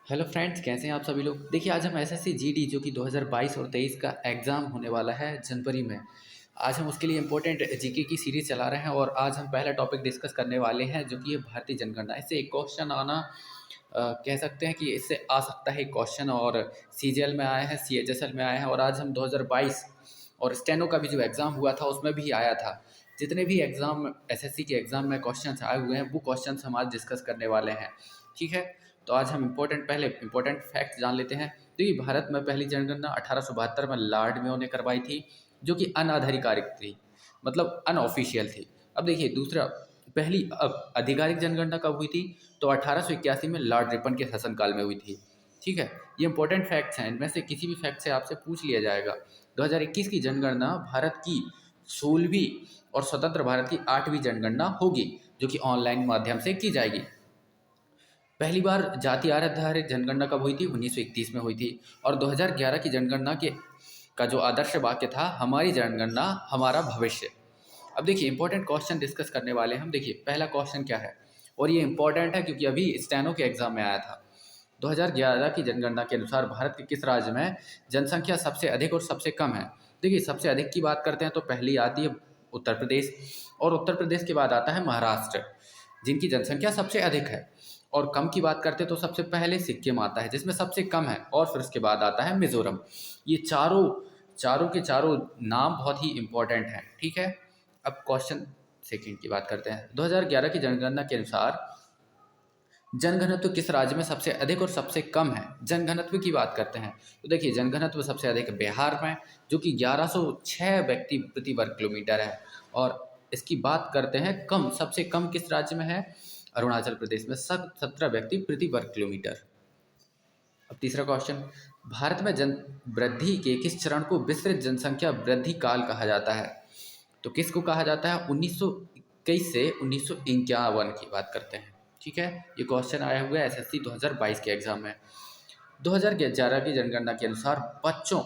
Hello friends, कैसे हैं आप सभी लोग। देखिए, आज हम एसएससी जीडी जो कि 2022 और 23 का एग्ज़ाम होने वाला है जनवरी में। आज हम उसके लिए इम्पोर्टेंट जीके की सीरीज़ चला रहे हैं और आज हम पहला टॉपिक डिस्कस करने वाले हैं जो कि है भारतीय जनगणना। इससे एक क्वेश्चन आना कह सकते हैं कि इससे आ सकता है एक क्वेश्चन, और सीजीएल में आया है, सीएचएसएल में आया है, और आज हम 2022 और स्टेनो का भी जो एग्ज़ाम हुआ था उसमें भी आया था। जितने भी एग्ज़ाम एसएससी के एग्ज़ाम में क्वेश्चन आए हुए हैं वो क्वेश्चन हम आज डिस्कस करने वाले हैं। ठीक है, तो आज हम पहले इम्पोर्टेंट फैक्ट जान लेते हैं। तो ये भारत में पहली जनगणना 1872 में लॉर्ड मेयो ने करवाई थी, जो कि अनाधिकारिक थी, मतलब अनऑफिशियल थी। अब देखिए दूसरा, पहली अब आधिकारिक जनगणना कब हुई थी, तो 1881 में लॉर्ड रिपन के शासनकाल में हुई थी। ठीक है, ये इंपॉर्टेंट फैक्ट्स हैं, इनमें से किसी भी फैक्ट से आपसे पूछ लिया जाएगा। 2021 की जनगणना भारत की 16वीं और स्वतंत्र भारत की 8वीं जनगणना होगी, जो कि ऑनलाइन माध्यम से की जाएगी। पहली बार जाति आधारित जनगणना कब हुई थी, 1931 में हुई थी। और 2011 की जनगणना के का जो आदर्श वाक्य था, हमारी जनगणना हमारा भविष्य। अब देखिए इंपॉर्टेंट क्वेश्चन डिस्कस करने वाले हैं हम। देखिए पहला क्वेश्चन क्या है, और ये इंपॉर्टेंट है क्योंकि अभी स्टेनो के एग्जाम में आया था। 2011 की जनगणना के अनुसार भारत के किस राज्य में जनसंख्या सबसे अधिक और सबसे कम है। देखिए सबसे अधिक की बात करते हैं तो पहली आती है उत्तर प्रदेश, और उत्तर प्रदेश के बाद आता है महाराष्ट्र, जिनकी जनसंख्या सबसे अधिक है। और कम की बात करते हैं तो सबसे पहले सिक्किम आता है जिसमें सबसे कम है, और फिर उसके बाद आता है मिजोरम। ये चारों चारों के चारों नाम बहुत ही इंपॉर्टेंट हैं। ठीक है, अब क्वेश्चन सेकंड की बात करते हैं। 2011 की जनगणना के अनुसार जनघनत्व किस राज्य में सबसे अधिक और सबसे कम है। जनघनत्व की बात करते हैं तो देखिए जनघनत्व सबसे अधिक बिहार में, जो कि 1106 व्यक्ति प्रति वर्ग किलोमीटर है। और इसकी बात करते हैं कम, सबसे कम किस राज्य में है, अरुणाचल प्रदेश में 17 व्यक्ति प्रति वर्ग किलोमीटर। अब तीसरा क्वेश्चन, भारत में जन वृद्धि के किस चरण को विस्तृत जनसंख्या वृद्धि काल कहा जाता है। तो किसको कहा जाता है, 1921 से 1951 की बात करते हैं। ठीक है, ये क्वेश्चन आया हुआ है एसएससी 2022 के एग्जाम में। 2011 की जनगणना के अनुसार बच्चों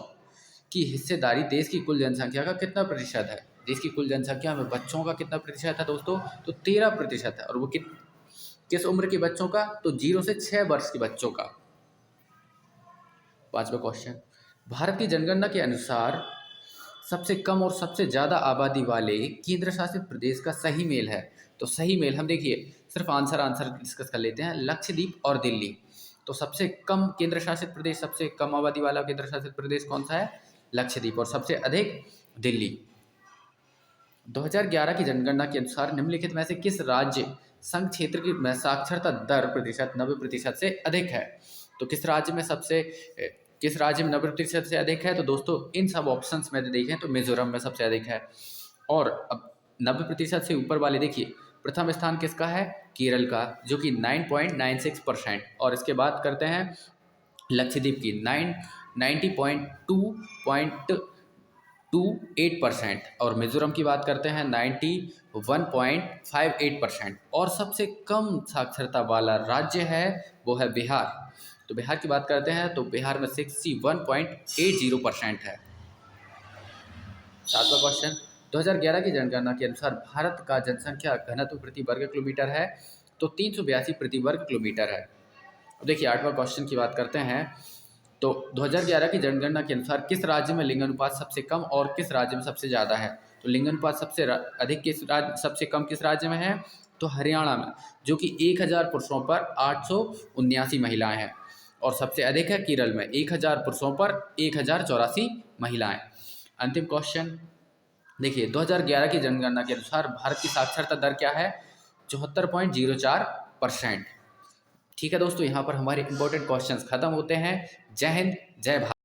की हिस्सेदारी देश की कुल जनसंख्या का कितना प्रतिशत है। देश की कुल जनसंख्या में बच्चों का कितना प्रतिशत है दोस्तों, तो 13% है। और वो किस उम्र के बच्चों का, तो 0 से 6 वर्ष के बच्चों का। पांचवा क्वेश्चन, भारत की जनगणना के अनुसार सबसे कम और सबसे ज़्यादा आबादी वाले केंद्र शासित प्रदेश का सही मेल है। तो सही मेल हम देखिए सिर्फ आंसर डिस्कस कर लेते हैं, लक्षद्वीप और दिल्ली। तो सबसे कम केंद्र शासित प्रदेश, सबसे कम आबादी वाला केंद्र शासित प्रदेश कौन सा है, लक्षद्वीप, और सबसे अधिक दिल्ली। 2011 की जनगणना के अनुसार निम्नलिखित में से किस राज्य संघ क्षेत्र की में साक्षरता दर प्रतिशत 90% से अधिक है। तो किस राज्य में 90% से अधिक है, तो दोस्तों इन सब ऑप्शंस में देखें तो मिजोरम में सबसे अधिक है। और अब 90% से ऊपर वाले देखिए, प्रथम स्थान किसका है, केरल का, जो कि 9.96%। और इसके बाद करते हैं लक्षद्वीप की 90.28%। और मिजोरम की बात करते हैं 91.58%। और सबसे कम साक्षरता वाला राज्य है वो है बिहार। तो बिहार की बात करते हैं तो बिहार में 61.80% है। सातवां क्वेश्चन, 2011 की जनगणना के अनुसार भारत का जनसंख्या घनत्व प्रति वर्ग किलोमीटर है, तो 382 प्रति वर्ग किलोमीटर है। अब देखिए आठवां क्वेश्चन की बात करते हैं तो 2011 की जनगणना के अनुसार किस राज्य में लिंगानुपात सबसे कम और किस राज्य में सबसे ज़्यादा है। तो लिंगानुपात सबसे अधिक किस राज्य, सबसे कम किस राज्य में है, तो हरियाणा में, जो कि 1000 पुरुषों पर 879 महिलाएं हैं। और सबसे अधिक है केरल में, 1000 पुरुषों पर 1084 महिलाएं। अंतिम क्वेश्चन देखिए, 2011 की जनगणना के अनुसार भारत की साक्षरता दर क्या है, 74.04%। ठीक है दोस्तों, यहाँ पर हमारे इंपॉर्टेंट क्वेश्चंस खत्म होते हैं। जय हिंद, जय भारत।